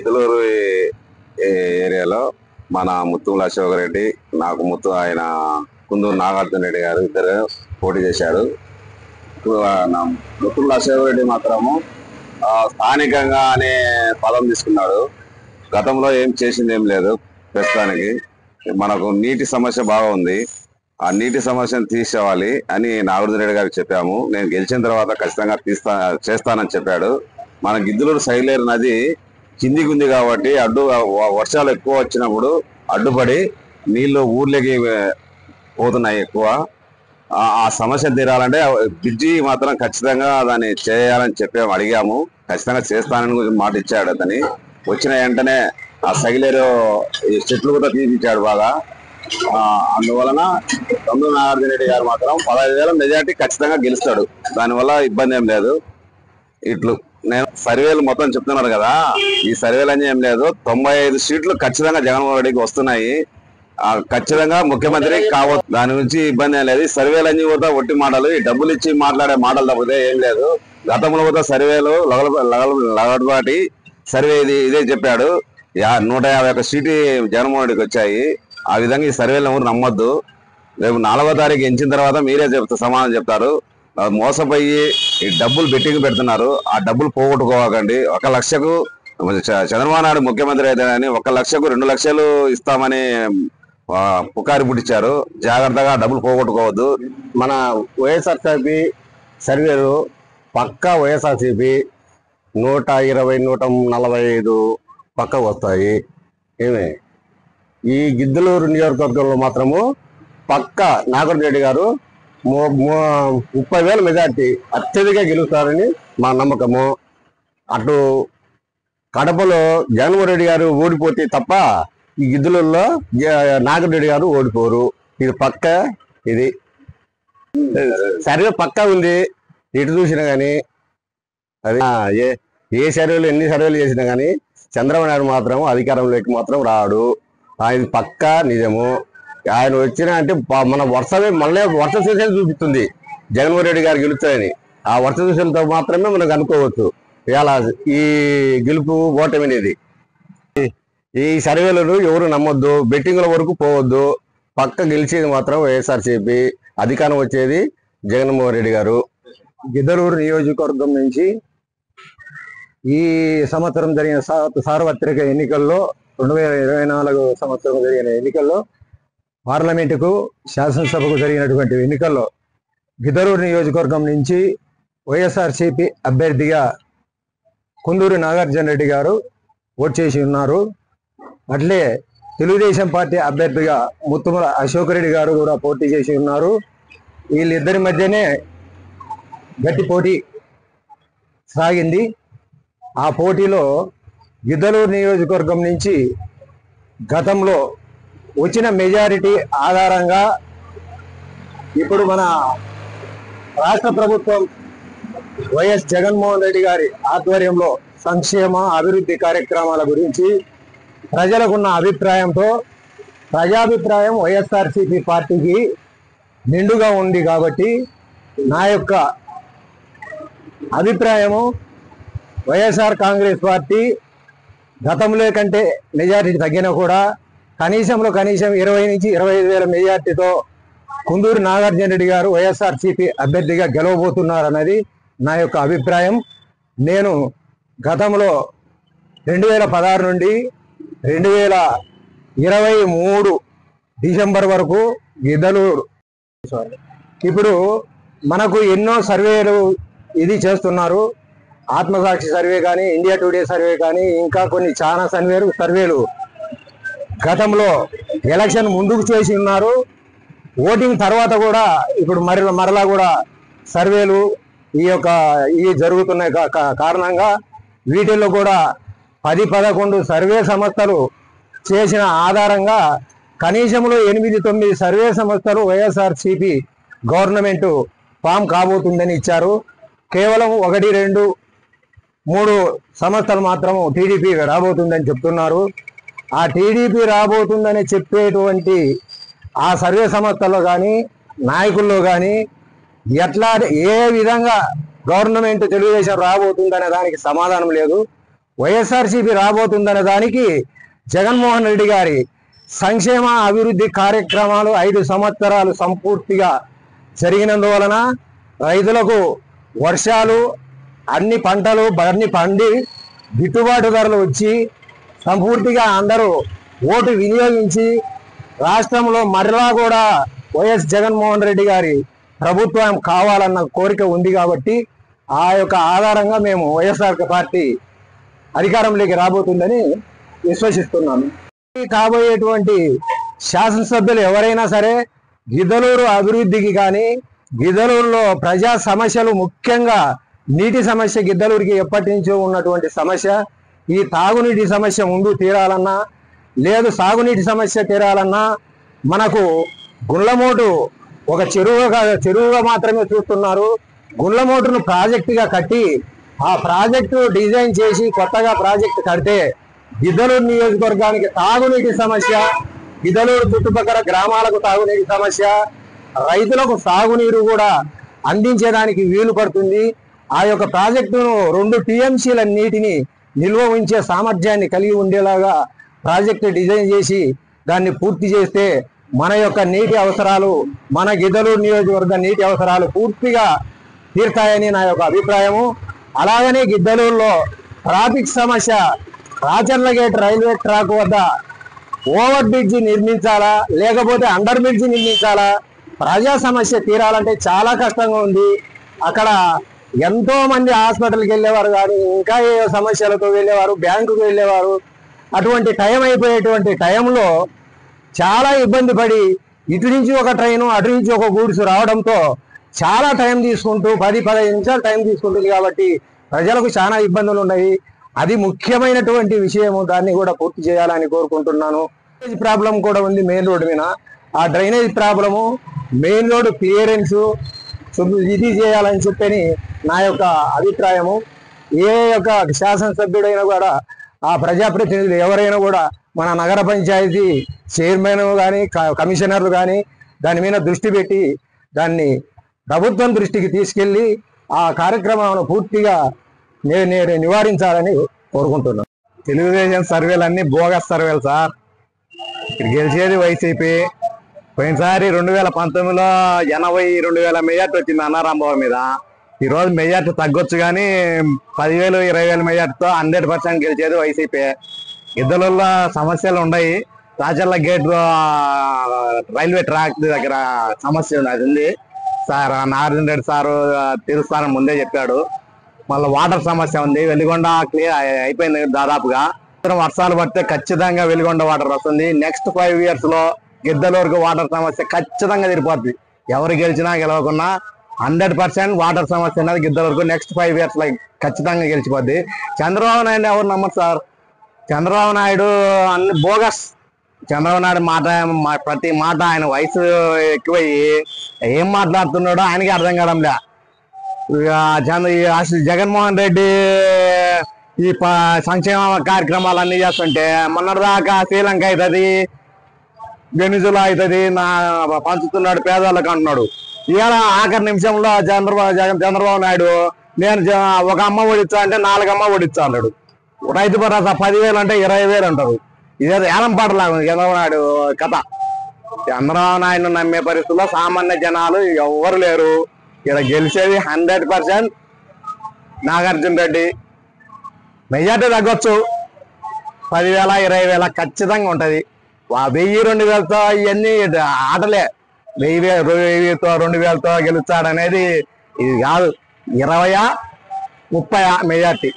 గిద్దలూరు ఏరియాలో మన ముత్తుల అశోక్ రెడ్డి ఆయన కుందూరు నాగార్జున రెడ్డి గారు ఇద్దరు పోటీ చేశారు. ముత్తుల అశోక్ రెడ్డి మాత్రము స్థానికంగా అనే పదం తీసుకున్నాడు. గతంలో ఏం చేసింది ఏం లేదు. ప్రస్తుతానికి మనకు నీటి సమస్య బాగా ఉంది. ఆ నీటి సమస్యను తీసేవాలి అని నాగార్జున రెడ్డి గారికి చెప్పాము. నేను గెలిచిన తర్వాత ఖచ్చితంగా చేస్తానని చెప్పాడు. మన గిద్దలూరు సైలేరు నది కిందికి ఉంది కాబట్టి వర్షాలు ఎక్కువ వచ్చినప్పుడు అడ్డుపడి నీళ్లు ఊర్లోకి పోతున్నాయి ఎక్కువ. ఆ సమస్య తీరాలంటే బ్రిడ్జి మాత్రం ఖచ్చితంగా దాన్ని చేయాలని అడిగాము. ఖచ్చితంగా చేస్తానని మాట ఇచ్చాడు. అతని వచ్చిన వెంటనే ఆ సైలేరు చెట్లు కూడా తీపిచ్చాడు బాగా. అందువలన కుందూరు నాగార్జున రెడ్డి గారు మాత్రం 15,000 మెజార్టీ ఖచ్చితంగా గెలుస్తాడు. దానివల్ల ఇబ్బంది ఏం లేదు. ఇట్లు నేను సర్వేలు మొత్తం చెప్తున్నాను కదా, ఈ సర్వేలు అని ఏం లేదు. 95 సీట్లు ఖచ్చితంగా జగన్మోహన్ రెడ్డికి వస్తున్నాయి. ఖచ్చితంగా ముఖ్యమంత్రి కావచ్చు. దాని నుంచి ఇబ్బంది ఏం లేదు. సర్వేలు అన్ని కూడా ఒట్టి మాటలు, ఈ డబ్బులు ఇచ్చి మాట్లాడే మాటలు తప్పితే ఏం లేదు. గతంలో కూడా సర్వేలు లగడబాటి సర్వే ఇదే చెప్పాడు. 151 సీటు జగన్మోహన్ రెడ్డికి వచ్చాయి. ఆ విధంగా ఈ సర్వేలు ఎవరు నమ్మొద్దు. రేపు 4వ తారీఖు ఎంచిన తర్వాత మీరే సమాధానం చెప్తారు. మోసపోయి ఈ డబ్బులు బెట్టింగ్ పెడుతున్నారు. ఆ డబ్బులు పోగొట్టుకోకండి. 1 లక్షకు చంద్రబాబు నాయుడు ముఖ్యమంత్రి అయితే కానీ 1 లక్షకు 2 లక్షలు ఇస్తామని పుకారు పుట్టించారు. జాగ్రత్తగా డబ్బులు పోగొట్టుకోవద్దు. మన వైఎస్ఆర్సీపీ సర్వేలు పక్కా వైఎస్ఆర్సీపీ 120, 145 పక్క వస్తాయి. ఈ గిద్దలూరు నియోజకవర్గంలో మాత్రము పక్క నాగార్జున రెడ్డి గారు 30,000 మెజార్టీ అత్యధిక గెలుస్తారని మా నమ్మకము. అటు కడపలో జగన్మోహన్ రెడ్డి గారు ఓడిపోతే తప్ప ఈ గిద్దలూరులో నాగార్జున రెడ్డి గారు ఓడిపోరు. ఇది పక్క. ఇది సర్వే పక్కా ఉంది. ఇటు చూసినా కానీ అది ఏ సర్వేలు ఎన్ని సర్వేలు చేసినా కానీ చంద్రబాబు నాయుడు మాత్రం అధికారంలోకి మాత్రం రాడు. ఆయన పక్కా నిజము. ఆయన వచ్చినా అంటే మన మళ్ళీ వర్ష సూచనలు చూపిస్తుంది జగన్మోహన్ రెడ్డి గారు గెలుస్తాయని. ఆ వర్ష సూచనలతో మాత్రమే మనకు అనుకోవచ్చు ఇలా ఈ గెలుపు ఓటమి అనేది. ఈ సర్వేలను ఎవరు నమ్మొద్దు. బెట్టింగ్ల వరకు పోవద్దు. పక్క గెలిచేది మాత్రం వైఎస్ఆర్సీపీ. అధికారం వచ్చేది జగన్మోహన్ రెడ్డి గారు. గిద్దలూరు నియోజకవర్గం నుంచి ఈ సంవత్సరం జరిగిన సార్వత్రిక ఎన్నికల్లో 2024 సంవత్సరం జరిగిన ఎన్నికల్లో పార్లమెంటుకు శాసనసభకు జరిగినటువంటి ఎన్నికల్లో గిద్దలూరు నియోజకవర్గం నుంచి వైఎస్ఆర్సీపీ అభ్యర్థిగా కుందూరు నాగార్జున రెడ్డి గారు ఓటు చేసి ఉన్నారు. అట్లే తెలుగుదేశం పార్టీ అభ్యర్థిగా ముత్తుల అశోక్ రెడ్డి గారు కూడా పోటీ చేసి ఉన్నారు. వీళ్ళిద్దరి మధ్యనే గట్టి పోటీ సాగింది. ఆ పోటీలో గిద్దలూరు నియోజకవర్గం నుంచి గతంలో వచ్చిన మెజారిటీ ఆధారంగా ఇప్పుడు మన రాష్ట్ర ప్రభుత్వం వైఎస్ జగన్మోహన్ రెడ్డి గారి ఆధ్వర్యంలో సంక్షేమ అభివృద్ధి కార్యక్రమాల గురించి ప్రజలకున్న అభిప్రాయంతో ప్రజాభిప్రాయం వైఎస్ఆర్సీపీ పార్టీకి నిండుగా ఉంది కాబట్టి నా యొక్క అభిప్రాయము వైఎస్ఆర్ కాంగ్రెస్ పార్టీ గతంలో కంటే మెజారిటీ తగ్గినా కూడా కనీసం 20 నుంచి 25,000 మెజార్టీతో కుందూరు నాగార్జున రెడ్డి గారు వైఎస్ఆర్సీపీ అభ్యర్థిగా గెలవబోతున్నారన్నది నా యొక్క అభిప్రాయం. నేను గతంలో 2016 నుండి 2023 డిసెంబర్ వరకు గిద్దలూరు ఇప్పుడు మనకు ఎన్నో సర్వేలు ఇది చేస్తున్నారు. ఆత్మసాక్షి సర్వే కానీ, ఇండియా టుడే సర్వే కానీ, ఇంకా కొన్ని చాలా సర్వేలు గతంలో ఎలక్షన్ ముందుకు చేసి ఉన్నారు. ఓటింగ్ తర్వాత కూడా ఇప్పుడు మరలా కూడా సర్వేలు ఈ జరుగుతున్న కారణంగా వీటిల్లో కూడా 10-11 సర్వే సంస్థలు చేసిన ఆధారంగా కనీసంలో 8-9 సర్వే సంస్థలు వైఎస్ఆర్సీపీ గవర్నమెంట్ ఫామ్ కాబోతుందని ఇచ్చారు. కేవలం 1, 2, 3 సంస్థలు మాత్రము టీడీపీ రాబోతుందని చెప్తున్నారు. ఆ టీడీపీ రాబోతుందని చెప్పేటువంటి ఆ సర్వే సంస్థల్లో కానీ నాయకుల్లో కానీ ఎట్లా ఏ విధంగా గవర్నమెంట్ తెలుగుదేశం రాబోతుందనే దానికి సమాధానం లేదు. వైఎస్ఆర్సీపీ రాబోతుందనే దానికి జగన్మోహన్ రెడ్డి గారి సంక్షేమ అభివృద్ధి కార్యక్రమాలు 5 సంవత్సరాలు సంపూర్తిగా జరిగినందువలన రైతులకు వర్షాలు అన్ని పంటలు పండి గిట్టుబాటు ధరలు వచ్చి సంపూర్తిగా అందరూ ఓటు వినియోగించి రాష్ట్రంలో మరలా కూడా వైఎస్ జగన్మోహన్ రెడ్డి గారి ప్రభుత్వం కావాలన్న కోరిక ఉంది కాబట్టి ఆ యొక్క ఆధారంగా మేము వైఎస్ఆర్ పార్టీ అధికారంలోకి రాబోతుందని విశ్వసిస్తున్నాను. కాబోయేటువంటి శాసనసభ్యులు ఎవరైనా సరే గిద్దలూరు అభివృద్ధికి కానీ గిద్దలూరులో ప్రజా సమస్యలు ముఖ్యంగా నీటి సమస్య గిద్దలూరుకి ఎప్పటి నుంచో ఉన్నటువంటి సమస్య, ఈ తాగునీటి సమస్య ముందు తీరాలన్నా లేదు సాగునీటి సమస్య తీరాలన్నా మనకు గుండ్లమోటు ఒక చెరువుగా మాత్రమే చూస్తున్నారు. గుండ్లమోటును ప్రాజెక్టుగా కట్టి ఆ ప్రాజెక్టు డిజైన్ చేసి కొత్తగా ప్రాజెక్టు కడితే గిద్దలూరు నియోజకవర్గానికి తాగునీటి సమస్య, గిద్దలూరు చుట్టుపక్కల గ్రామాలకు తాగునీటి సమస్య, రైతులకు సాగునీరు కూడా అందించడానికి వీలు పడుతుంది. ఆ యొక్క ప్రాజెక్టును 2 టీఎంసీల నీటిని నిల్వ ఉంచే సామర్థ్యాన్ని కలిగి ఉండేలాగా ప్రాజెక్టు డిజైన్ చేసి దాన్ని పూర్తి చేస్తే మన యొక్క నీటి అవసరాలు, మన గిద్దలూరు నియోజకవర్గ నీటి అవసరాలు పూర్తిగా తీరుతాయని నా యొక్క అభిప్రాయము. అలాగనే గిద్దలూరులో ట్రాఫిక్ సమస్య, రాచర్ల గేట్ రైల్వే ట్రాక్ వద్ద ఓవర్ బ్రిడ్జి నిర్మించాలా లేకపోతే అండర్ బ్రిడ్జి నిర్మించాలా? ప్రజా సమస్య తీరాలంటే చాలా కష్టంగా ఉంది. అక్కడ ఎంతో మంది హాస్పిటల్కి వెళ్ళేవారు కానీ ఇంకా ఏ సమస్యలతో వెళ్ళేవారు, బ్యాంకుకు వెళ్ళేవారు. అటువంటి టైం అయిపోయేటువంటి టైంలో చాలా ఇబ్బంది పడి ఇటు నుంచి ఒక ట్రైను అటు నుంచి ఒక గూడ్స్ రావడంతో చాలా టైం తీసుకుంటూ 10-15 నిమిషాలు టైం తీసుకుంటుంది. కాబట్టి ప్రజలకు చాలా ఇబ్బందులు ఉన్నాయి. అది ముఖ్యమైనటువంటి విషయము, దాన్ని కూడా పూర్తి చేయాలని కోరుకుంటున్నాను. డ్రైనేజ్ ప్రాబ్లం కూడా ఉంది మెయిన్ రోడ్డు మీద. ఆ drainage problem, main road clearance ఇది చేయాలని చెప్పని నా యొక్క అభిప్రాయము. ఏ యొక్క శాసనసభ్యుడైనా కూడా ఆ ప్రజాప్రతినిధులు ఎవరైనా కూడా మన నగర పంచాయతీ చైర్మన్ కానీ కమిషనర్లు కానీ దాని మీద దృష్టి పెట్టి దాన్ని ప్రభుత్వం దృష్టికి తీసుకెళ్లి ఆ కార్యక్రమాలను పూర్తిగా నివారించాలని కోరుకుంటున్నాను. తెలుగుదేశం సర్వేలన్నీ బోగస్ సర్వేలు సార్. ఇక్కడ గెలిచేది వైసీపీ. పోయినసారి 2019లో 82,000 మెజార్టీ వచ్చింది అన్నారాంబాబు మీద. ఈరోజు మెజార్టీ తగ్గొచ్చు కానీ 10,000, 20,000 మెజార్టీతో 100% గెలిచేది వైసీపీ. ఇద్దరులో సమస్యలు ఉన్నాయి. రాచర్ల గేట్ రైల్వే ట్రాక్ దగ్గర సమస్య ఉంది సార్. నారాయణ రెడ్డి సారు తీరుస్తానని ముందే చెప్పాడు. మళ్ళీ వాటర్ సమస్య ఉంది. వెలిగొండ క్లియర్ అయిపోయింది దాదాపుగా. వర్షాలు పడితే ఖచ్చితంగా వెలిగొండ వాటర్ వస్తుంది. నెక్స్ట్ 5 years లో గిద్దలూరుకు వాటర్ సమస్య ఖచ్చితంగా తీరిపోద్ది. ఎవరు గెలిచినా గెలవకున్నా 100% వాటర్ సమస్య అనేది గిద్దలూరుకు నెక్స్ట్ 5 years లో ఖచ్చితంగా గెలిచిపోద్ది. చంద్రబాబు నాయుడు ఎవరు నమ్మరు సార్. చంద్రబాబు నాయుడు అన్ని బోగస్. చంద్రబాబు నాయుడు ప్రతి మాట ఆయన వయసు ఎక్కువయ్యి ఏం మాట్లాడుతున్నాడో ఆయనకి అర్థం కావడంలే. జగన్మోహన్ రెడ్డి ఈ సంక్షేమ కార్యక్రమాలు అన్ని చేస్తుంటే మొన్నటిదాకా శ్రీలంక అవుతుంది, వెనిజులా అవుతుంది, పంచుతున్నాడు పేదవాళ్ళకి అంటున్నాడు. ఇవాళ ఆఖరి నిమిషంలో చంద్రబాబు నాయుడు నేను ఒక అమ్మ ఒడిచ్చా అంటే 4 అమ్మ ఒడిచ్చా అన్నాడు. రైతు భరోసా 10,000 అంటే 20,000 అంటారు. ఇదేదో ఏలం పాటలాగా చంద్రబాబు నాయుడు కథ. చంద్రబాబు నాయుడు నమ్మే పరిస్థితుల్లో సామాన్య జనాలు ఎవరు లేరు. ఇక్కడ గెలిచేది 100% నాగార్జున రెడ్డి. మెజార్టీ తగ్గొచ్చు, 10,000, 20,000 ఖచ్చితంగా ఉంటది. 1000-2,000తో ఇవన్నీ ఆటలే. 1000-2,000తో 2,000తో గెలుస్తాడనేది ఇది కాదు. 20-30 మెజార్టీ,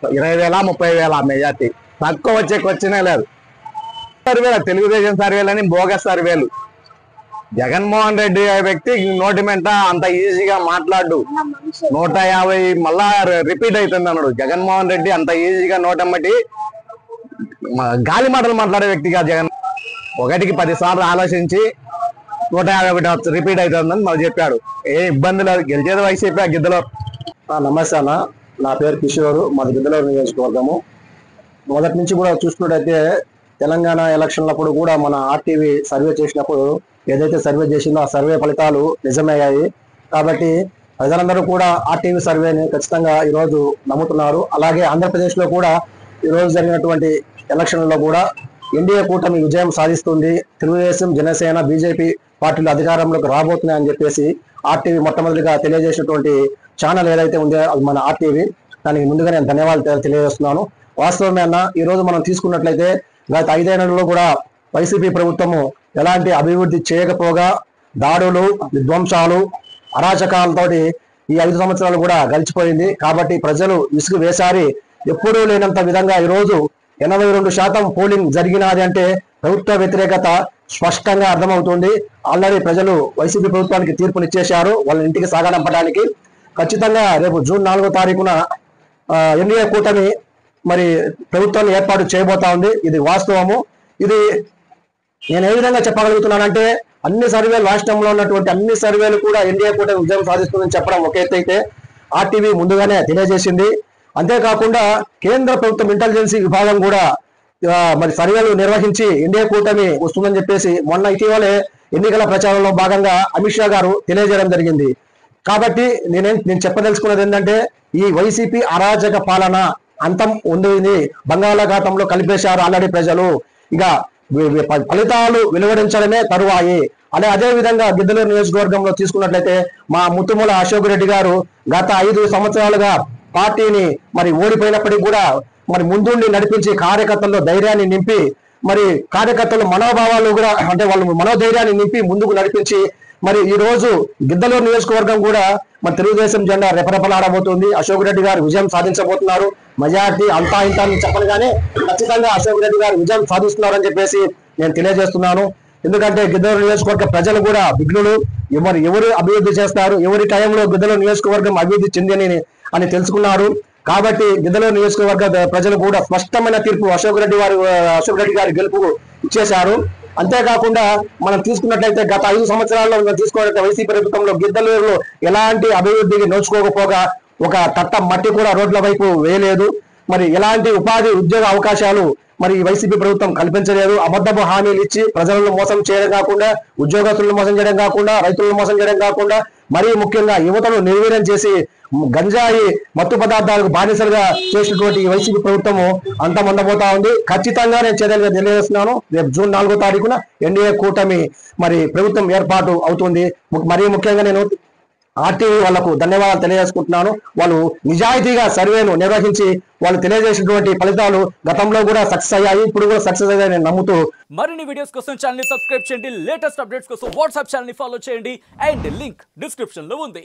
20,000-30,000 మెజార్టీ. తక్కువ వచ్చే క్వశ్చనే లేదు. సర్వేలు తెలుగుదేశం సర్వేలని బోగస్ సర్వేలు. జగన్మోహన్ రెడ్డి వ్యక్తి నోటి మెంట అంత ఈజీగా మాట్లాడు. 150 మళ్ళా రిపీట్ అవుతుంది అన్నాడు. జగన్మోహన్ రెడ్డి అంత ఈజీగా నోటమ్మటి గాలి మాటలు మాట్లాడే వ్యక్తి కాదు జగన్. 1కి 10 సార్లు ఆలోచించి 151 రిపీట్ అవుతుందని మాకు చెప్పాడు. ఏ ఇబ్బంది లేదు. గెలిచేది వైసీపీ గిద్దలూరు. నమస్తే అన్న, నా పేరు కిషోర్, మాది గిద్దలూరు నియోజకవర్గము. మొదటి నుంచి కూడా చూసుకున్నట్టయితే తెలంగాణ ఎలక్షన్లప్పుడు కూడా మన ఆర్టీవీ సర్వే చేసినప్పుడు ఏదైతే సర్వే చేసిందో ఆ సర్వే ఫలితాలు నిజమయ్యాయి. కాబట్టి ప్రజలందరూ కూడా ఆర్టీవీ సర్వేని ఖచ్చితంగా ఈరోజు నమ్ముతున్నారు. అలాగే ఆంధ్రప్రదేశ్లో కూడా ఈరోజు జరిగినటువంటి ఎలక్షన్లో కూడా ఎన్డీఏ కూటమి విజయం సాధిస్తుంది, తెలుగుదేశం, జనసేన, బీజేపీ పార్టీలు అధికారంలోకి రాబోతున్నాయని చెప్పేసి ఆర్టీవీ మొట్టమొదటిగా తెలియజేసినటువంటి ఛానల్ ఏదైతే ఉందో అది మన ఆర్టీవీ. దానికి ముందుగా నేను ధన్యవాదాలు తెలియజేస్తున్నాను. వాస్తవమే అన్న, ఈరోజు మనం తీసుకున్నట్లయితే గత 5 ఏళ్లలో కూడా వైసీపీ ప్రభుత్వము ఎలాంటి అభివృద్ధి చేయకపోగా దాడులు, విధ్వంసాలు, అరాచకాలతోటి ఈ 5 సంవత్సరాలు కూడా గడిచిపోయింది. కాబట్టి ప్రజలు విసుగు వేసారి ఎప్పుడూ లేనంత విధంగా ఈరోజు 82% పోలింగ్ జరిగినది అంటే ప్రభుత్వ వ్యతిరేకత స్పష్టంగా అర్థమవుతుంది. ఆల్రెడీ ప్రజలు వైసీపీ ప్రభుత్వానికి తీర్పునిచ్చేశారు వాళ్ళ ఇంటికి సాగనంపడానికి. ఖచ్చితంగా రేపు జూన్ 4వ తారీఖున ఎన్డీఏ కూటమి మరి ప్రభుత్వాన్ని ఏర్పాటు చేయబోతా ఉంది. ఇది వాస్తవము. ఇది నేను ఏ విధంగా చెప్పగలుగుతున్నానంటే అన్ని సర్వేలు, రాష్ట్రంలో ఉన్నటువంటి అన్ని సర్వేలు కూడా ఎన్డీఏ కూటమి విజయం సాధిస్తుందని చెప్పడం ఒక ఎత్తు అయితే ఆర్టీవీ ముందుగానే తెలియజేసింది. అంతేకాకుండా కేంద్ర ప్రభుత్వం ఇంటెలిజెన్స్ విభాగం కూడా మరి సర్వేలు నిర్వహించి ఎన్డీఏ కూటమి వస్తుందని చెప్పేసి మొన్న ఇటీవలే ఎన్నికల ప్రచారంలో భాగంగా అమిత్ షా గారు తెలియజేయడం జరిగింది. కాబట్టి నేను చెప్పదలుచుకున్నది ఏంటంటే ఈ వైసీపీ అరాజక పాలన అంతం ఉంది. బంగాళాఖాతంలో కలిపేశారు ఆల్రెడీ ప్రజలు. ఇక ఫలితాలు వెలువడించడమే తరువాయి. అదే విధంగా గిద్దలూరు నియోజకవర్గంలో తీసుకున్నట్లయితే మా ముత్తుమల అశోక్ రెడ్డి గారు గత 5 సంవత్సరాలుగా పార్టీని మరి ఓడిపోయినప్పటికీ కూడా మరి ముందుండి నడిపించి కార్యకర్తల్లో ధైర్యాన్ని నింపి, మరి కార్యకర్తల మనోభావాలు కూడా అంటే వాళ్ళు మనోధైర్యాన్ని నింపి ముందుకు నడిపించి మరి ఈ రోజు గిద్దలూరు నియోజకవర్గం కూడా మరి తెలుగుదేశం జెండా రెపరెపలాడబోతుంది. అశోక్ రెడ్డి గారు విజయం సాధించబోతున్నారు. మెజార్టీ అంతా ఇంత అని చెప్పను కానీ ఖచ్చితంగా అశోక్ రెడ్డి గారు విజయం సాధిస్తున్నారని చెప్పేసి నేను తెలియజేస్తున్నాను. ఎందుకంటే గిద్దలూరు నియోజకవర్గ ప్రజలు కూడా విఘ్నులు. ఎవరు అభివృద్ధి చేస్తారు, ఎవరి టైంలో గిద్దలూరు నియోజకవర్గం అభివృద్ధి చెందిందని అని తెలుసుకున్నారు. కాబట్టి గిద్దలూరు నియోజకవర్గ ప్రజలు కూడా స్పష్టమైన తీర్పు అశోక్ రెడ్డి గారి గెలుపు ఇచ్చేశారు. అంతేకాకుండా మనం తీసుకున్నట్లయితే గత 5 సంవత్సరాల్లో తీసుకున్నట్లయితే వైసీపీ ప్రభుత్వంలో గిద్దలూరులో ఎలాంటి అభివృద్ధికి నోచుకోకపోగా ఒక తట్ట మట్టి కూడా రోడ్ల వైపు వేయలేదు. మరి ఎలాంటి ఉపాధి ఉద్యోగ అవకాశాలు మరి వైసీపీ ప్రభుత్వం కల్పించలేదు. అబద్ధపు హామీలు ఇచ్చి ప్రజలను మోసం చేయడం కాకుండా, ఉద్యోగస్తులను మోసం చేయడం కాకుండా, రైతులను మోసం చేయడం కాకుండా, మరీ ముఖ్యంగా యువతను నిర్వీర్యం చేసి గంజాయి మత్తు పదార్థాలకు బానిసలుగా చేసినటువంటి వైసీపీ ప్రభుత్వము అంతమందబోతా ఉంది. ఖచ్చితంగా నేను చర్యలుగా తెలియజేస్తున్నాను. రేపు జూన్ 4వ తారీఖున ఎన్డీఏ కూటమి మరి ప్రభుత్వం ఏర్పాటు అవుతుంది. మరీ ముఖ్యంగా నేను ఆర్టీవీ వాళ్లకు ధన్యవాదాలు తెలియజేసుకుంటున్నాను. వాళ్ళు నిజాయితీగా సర్వేను నిర్వహించి వాళ్ళు తెలియజేసినటువంటి ఫలితాలు గతంలో కూడా సక్సెస్ అయ్యాయి, ఇప్పుడు కూడా సక్సెస్ అయ్యాయి నేను నమ్ముతూ మరిన్ని వీడియోస్ కోసం ఛానల్ ని సబ్స్క్రైబ్ చేయండి. లేటెస్ట్ అప్డేట్స్ కోసం వాట్సాప్ ఛానల్ ని ఫాలో చేయండి. అండ్ లింక్ డిస్క్రిప్షన్ లో ఉంది.